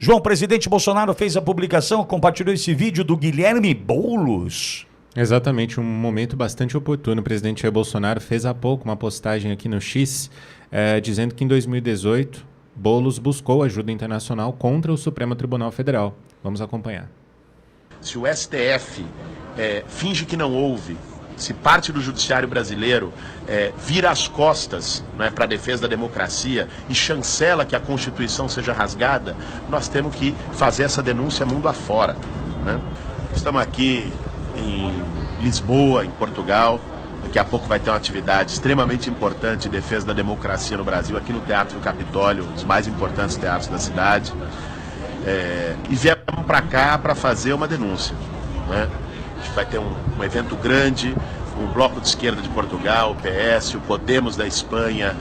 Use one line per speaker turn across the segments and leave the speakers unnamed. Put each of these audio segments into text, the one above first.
João, o presidente Bolsonaro fez a publicação, compartilhou esse vídeo do Guilherme Boulos.
Exatamente, um momento bastante oportuno. O presidente Jair Bolsonaro fez há pouco uma postagem aqui no X, dizendo que em 2018, Boulos buscou ajuda internacional contra o Supremo Tribunal Federal. Vamos acompanhar.
Se o STF finge que não houve, se parte do judiciário brasileiro vira as costas, né, para a defesa da democracia e chancela que a Constituição seja rasgada, nós temos que fazer essa denúncia mundo afora, né? Estamos aqui em Lisboa, em Portugal. Daqui a pouco vai ter uma atividade extremamente importante de defesa da democracia no Brasil, aqui no Teatro do Capitólio, um dos mais importantes teatros da cidade. E viemos para cá para fazer uma denúncia, né? A gente vai ter um evento grande, o Bloco de Esquerda de Portugal, o PS, o Podemos da Espanha,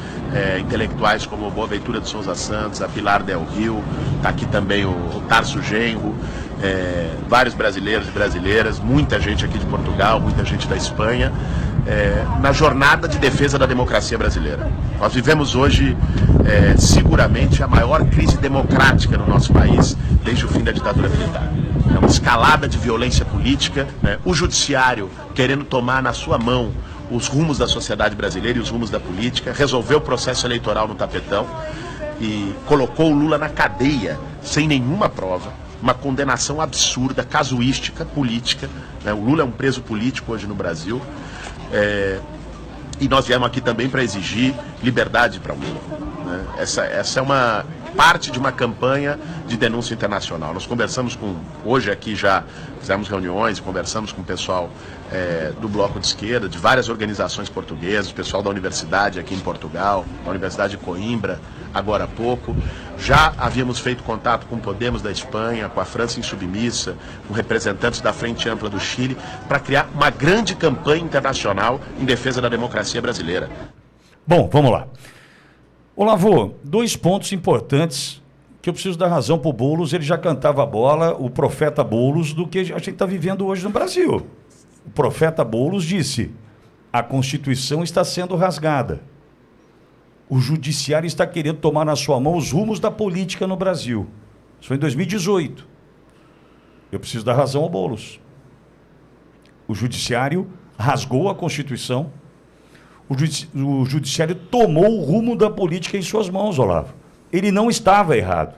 intelectuais como o Boaventura de Sousa Santos, a Pilar Del Rio, está aqui também o Tarso Genro, vários brasileiros e brasileiras, muita gente aqui de Portugal, muita gente da Espanha, na jornada de defesa da democracia brasileira. Nós vivemos hoje, seguramente, a maior crise democrática no nosso país desde o fim da ditadura militar. É uma escalada de violência política, né? O judiciário querendo tomar na sua mão os rumos da sociedade brasileira e os rumos da política, resolveu o processo eleitoral no tapetão e colocou o Lula na cadeia sem nenhuma prova, uma condenação absurda, casuística, política, né? O Lula é um preso político hoje no Brasil, e nós viemos aqui também para exigir liberdade para o Lula, né? Essa é uma parte de uma campanha de denúncia internacional. Nós conversamos hoje aqui já fizemos reuniões, conversamos com o pessoal do Bloco de Esquerda, de várias organizações portuguesas, o pessoal da universidade aqui em Portugal, da Universidade de Coimbra, agora há pouco. Já havíamos feito contato com o Podemos da Espanha, com a França Insubmissa, com representantes da Frente Ampla do Chile, para criar uma grande campanha internacional em defesa da democracia brasileira.
Bom, vamos lá. Olavo, dois pontos importantes que eu preciso dar razão para o Boulos. Ele já cantava a bola, o profeta Boulos, do que a gente está vivendo hoje no Brasil. O profeta Boulos disse: a Constituição está sendo rasgada. O judiciário está querendo tomar na sua mão os rumos da política no Brasil. Isso foi em 2018. Eu preciso dar razão ao Boulos. O judiciário rasgou a Constituição. O judiciário tomou o rumo da política em suas mãos, Olavo. Ele não estava errado.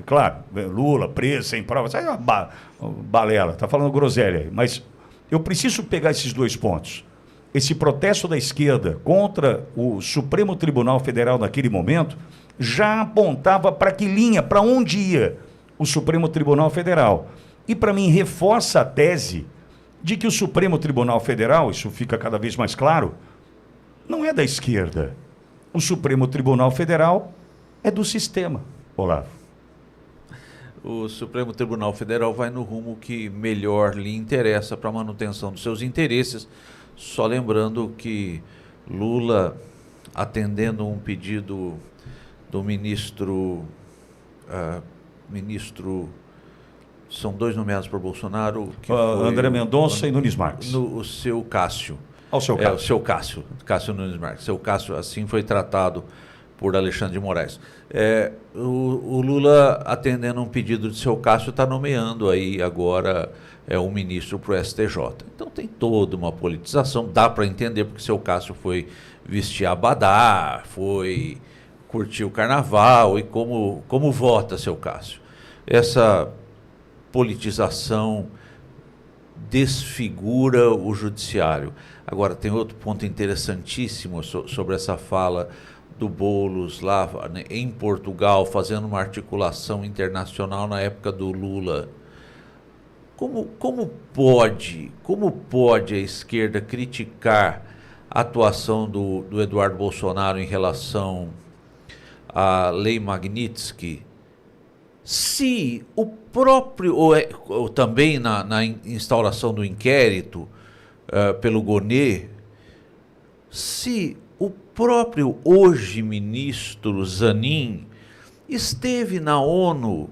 Claro, Lula preso, sem provas, é uma balela, está falando groselha. Mas eu preciso pegar esses dois pontos. Esse protesto da esquerda contra o Supremo Tribunal Federal naquele momento já apontava para que linha, para onde ia o Supremo Tribunal Federal. E para mim reforça a tese de que o Supremo Tribunal Federal, isso fica cada vez mais claro, não é da esquerda. O Supremo Tribunal Federal é do sistema, Olavo.
O Supremo Tribunal Federal vai no rumo que melhor lhe interessa para a manutenção dos seus interesses. Só lembrando que Lula, atendendo um pedido do ministro, são dois nomeados por Bolsonaro, que
André Mendonça e Nunes Marques.
O seu Cássio.
O seu Cássio.
O seu Cássio Nunes Marques. Seu Cássio, assim foi tratado por Alexandre de Moraes. O Lula, atendendo um pedido de seu Cássio, está nomeando aí agora um ministro para o STJ. Então tem toda uma politização, dá para entender, porque seu Cássio foi vestir abadá, foi curtir o carnaval, e como vota seu Cássio. Essa politização desfigura o judiciário. Agora, tem outro ponto interessantíssimo sobre essa fala do Boulos lá em Portugal, fazendo uma articulação internacional na época do Lula. Como pode a esquerda criticar a atuação do Eduardo Bolsonaro em relação à Lei Magnitsky, se o próprio, ou também na instauração do inquérito pelo Gonê, se o próprio hoje ministro Zanin esteve na ONU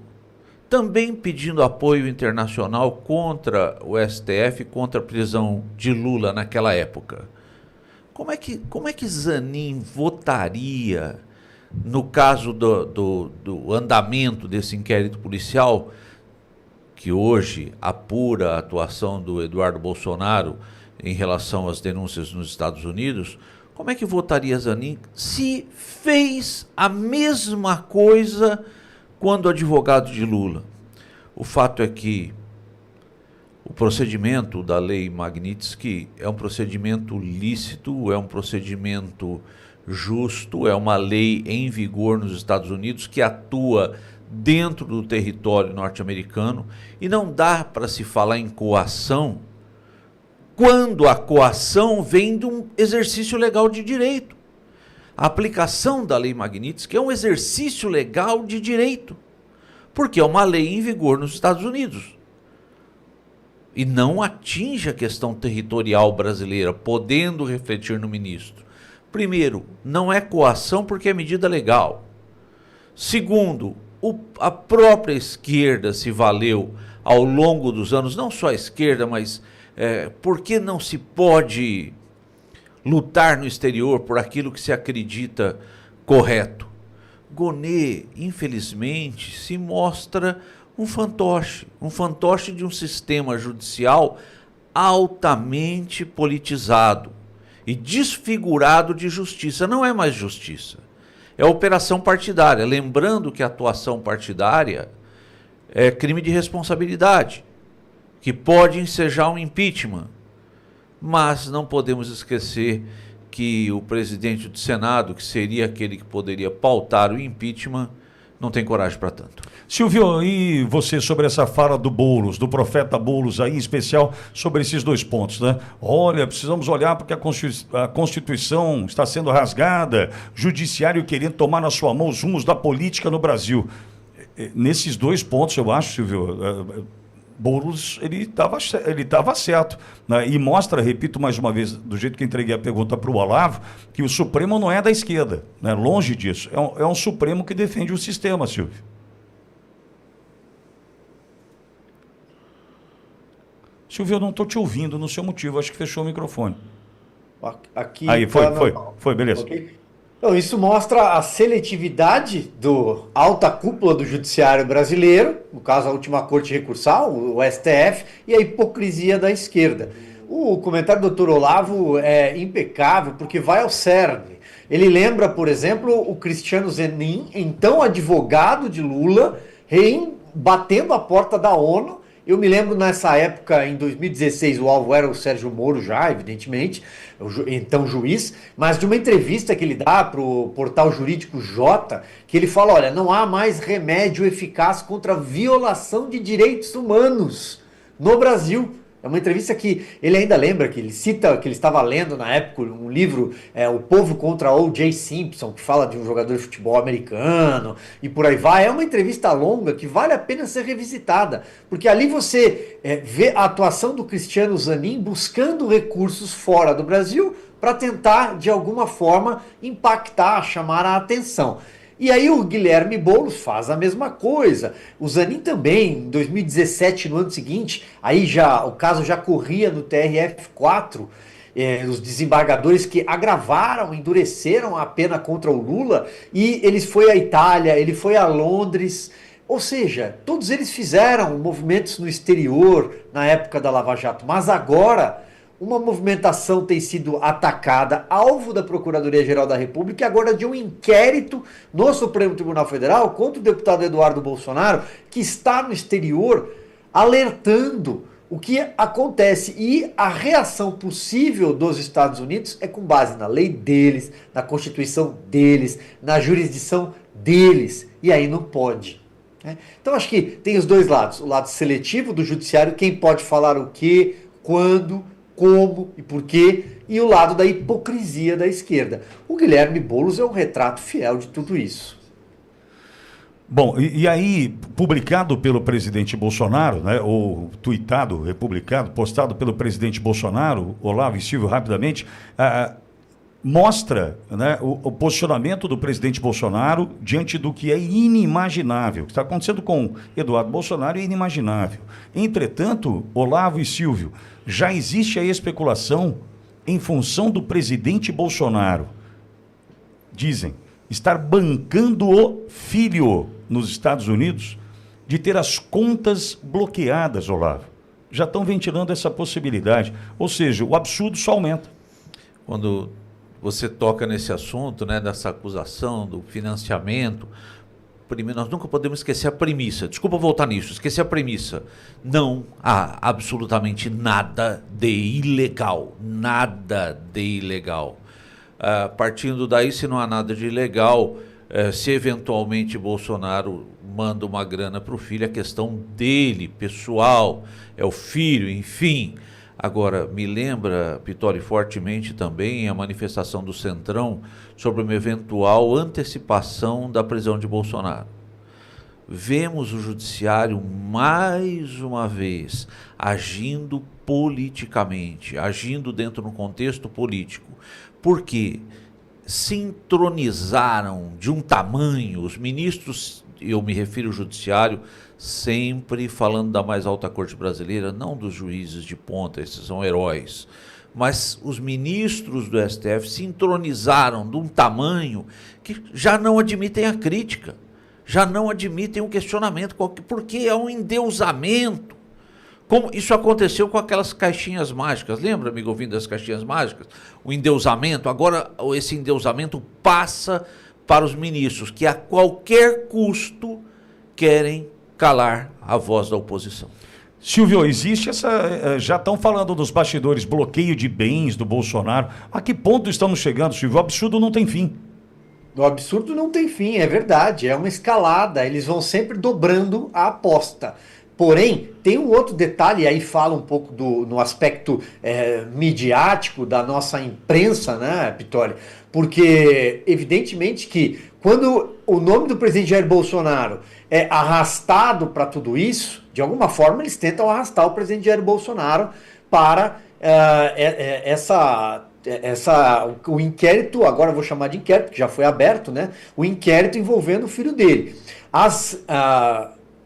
também pedindo apoio internacional contra o STF, contra a prisão de Lula naquela época? Como é que Zanin votaria no caso do andamento desse inquérito policial, que hoje apura a atuação do Eduardo Bolsonaro em relação às denúncias nos Estados Unidos, como é que votaria Zanin se fez a mesma coisa quando advogado de Lula? O fato é que o procedimento da lei Magnitsky é um procedimento lícito, é um procedimento justo, é uma lei em vigor nos Estados Unidos que atua dentro do território norte-americano, e não dá para se falar em coação quando a coação vem de um exercício legal de direito. A aplicação da lei Magnitsky é um exercício legal de direito, porque é uma lei em vigor nos Estados Unidos e não atinge a questão territorial brasileira, podendo refletir no ministro. Primeiro, não é coação porque é medida legal. Segundo, a própria esquerda se valeu ao longo dos anos, não só a esquerda, mas por que não se pode lutar no exterior por aquilo que se acredita correto? Gonê, infelizmente, se mostra um fantoche de um sistema judicial altamente politizado e desfigurado de justiça. Não é mais justiça, é operação partidária. Lembrando que a atuação partidária é crime de responsabilidade, que pode ensejar um impeachment. Mas não podemos esquecer que o presidente do Senado, que seria aquele que poderia pautar o impeachment, não tem coragem para tanto.
Silvio, e você sobre essa fala do Boulos, do profeta Boulos aí, em especial sobre esses dois pontos, né? Olha, precisamos olhar porque a Constituição está sendo rasgada, judiciário querendo tomar na sua mão os rumos da política no Brasil. Nesses dois pontos, eu acho, Silvio, Boulos, ele estava certo, né? E mostra, repito mais uma vez, do jeito que entreguei a pergunta para o Olavo, que o Supremo não é da esquerda, né? Longe disso. É um Supremo que defende o sistema, Silvio. Silvio, eu não estou te ouvindo no seu motivo, acho que fechou o microfone.
Aqui
aí, foi, beleza.
Okay. Então, isso mostra a seletividade da alta cúpula do judiciário brasileiro, no caso a última corte recursal, o STF, e a hipocrisia da esquerda. O comentário do Dr. Olavo é impecável, porque vai ao cerne. Ele lembra, por exemplo, o Cristiano Zanin, então advogado de Lula, batendo a porta da ONU. Eu me lembro nessa época, em 2016, o alvo era o Sérgio Moro já, evidentemente, então juiz, mas de uma entrevista que ele dá para o portal jurídico J, que ele fala, olha, não há mais remédio eficaz contra a violação de direitos humanos no Brasil. É uma entrevista que ele ainda lembra, que ele cita que ele estava lendo na época um livro, O Povo contra O.J. Simpson, que fala de um jogador de futebol americano e por aí vai. É uma entrevista longa que vale a pena ser revisitada, porque ali você vê a atuação do Cristiano Zanin buscando recursos fora do Brasil para tentar, de alguma forma, impactar, chamar a atenção. E aí o Guilherme Boulos faz a mesma coisa. O Zanin também, em 2017, no ano seguinte, aí o caso já corria no TRF4, os desembargadores que agravaram, endureceram a pena contra o Lula, e ele foi à Itália, ele foi a Londres, ou seja, todos eles fizeram movimentos no exterior na época da Lava Jato, mas agora uma movimentação tem sido atacada, alvo da Procuradoria-Geral da República, e agora de um inquérito no Supremo Tribunal Federal contra o deputado Eduardo Bolsonaro, que está no exterior alertando o que acontece. E a reação possível dos Estados Unidos é com base na lei deles, na Constituição deles, na jurisdição deles. E aí não pode. Então acho que tem os dois lados. O lado seletivo do judiciário, quem pode falar o quê, quando, como e por quê, e o lado da hipocrisia da esquerda. O Guilherme Boulos é um retrato fiel de tudo isso.
Bom, e aí, publicado pelo presidente Bolsonaro, né, ou tuitado, republicado, postado pelo presidente Bolsonaro, Olavo e Silvio, rapidamente, mostra, né, o posicionamento do presidente Bolsonaro diante do que é inimaginável. O que está acontecendo com Eduardo Bolsonaro é inimaginável. Entretanto, Olavo e Silvio, já existe a especulação em função do presidente Bolsonaro. Dizem, estar bancando o filho nos Estados Unidos de ter as contas bloqueadas, Olavo. Já estão ventilando essa possibilidade. Ou seja, o absurdo só aumenta.
Quando você toca nesse assunto, né, dessa acusação do financiamento, primeiro, nós nunca podemos esquecer a premissa. Desculpa voltar nisso, esquecer a premissa. Não há absolutamente nada de ilegal. Nada de ilegal. Partindo daí, se não há nada de ilegal, se eventualmente Bolsonaro manda uma grana para o filho, é questão dele, pessoal, é o filho, enfim. Agora, me lembra, Pitoli, fortemente também a manifestação do Centrão sobre uma eventual antecipação da prisão de Bolsonaro. Vemos o judiciário, mais uma vez, agindo politicamente, agindo dentro de um contexto político, porque se entronizaram de um tamanho, os ministros, eu me refiro ao judiciário, sempre falando da mais alta corte brasileira, não dos juízes de ponta, esses são heróis, mas os ministros do STF se entronizaram de um tamanho que já não admitem a crítica, já não admitem o questionamento, porque é um endeusamento. Como isso aconteceu com aquelas caixinhas mágicas, lembra, amigo, ouvindo das caixinhas mágicas? O endeusamento, agora esse endeusamento passa para os ministros, que a qualquer custo querem calar a voz da oposição.
Silvio, existe essa... Já estão falando dos bastidores, bloqueio de bens do Bolsonaro. A que ponto estamos chegando, Silvio? O absurdo não tem fim.
O absurdo não tem fim, é verdade. É uma escalada, eles vão sempre dobrando a aposta. Porém, tem um outro detalhe, aí fala um pouco no aspecto midiático da nossa imprensa, né, Pitoli? Porque, evidentemente que quando o nome do presidente Jair Bolsonaro é arrastado para tudo isso, de alguma forma eles tentam arrastar o presidente Jair Bolsonaro para o inquérito, agora eu vou chamar de inquérito, que já foi aberto, né? O inquérito envolvendo o filho dele.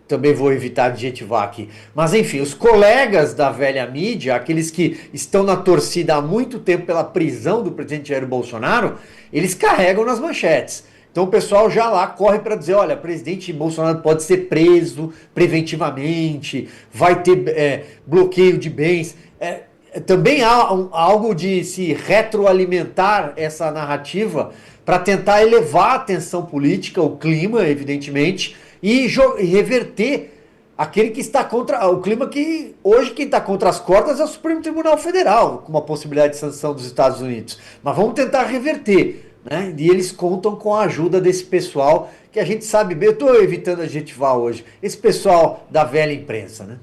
Também vou evitar adjetivar aqui. Mas enfim, os colegas da velha mídia, aqueles que estão na torcida há muito tempo pela prisão do presidente Jair Bolsonaro, eles carregam nas manchetes. Então o pessoal já lá corre para dizer, olha, presidente Bolsonaro pode ser preso preventivamente, vai ter bloqueio de bens. Também há algo de se retroalimentar essa narrativa para tentar elevar a tensão política, o clima, evidentemente, e reverter aquele que está contra o clima que hoje quem está contra as cordas é o Supremo Tribunal Federal, com uma possibilidade de sanção dos Estados Unidos. Mas vamos tentar reverter, né? E eles contam com a ajuda desse pessoal que a gente sabe bem, eu estou evitando adjetivar hoje, esse pessoal da velha imprensa, né?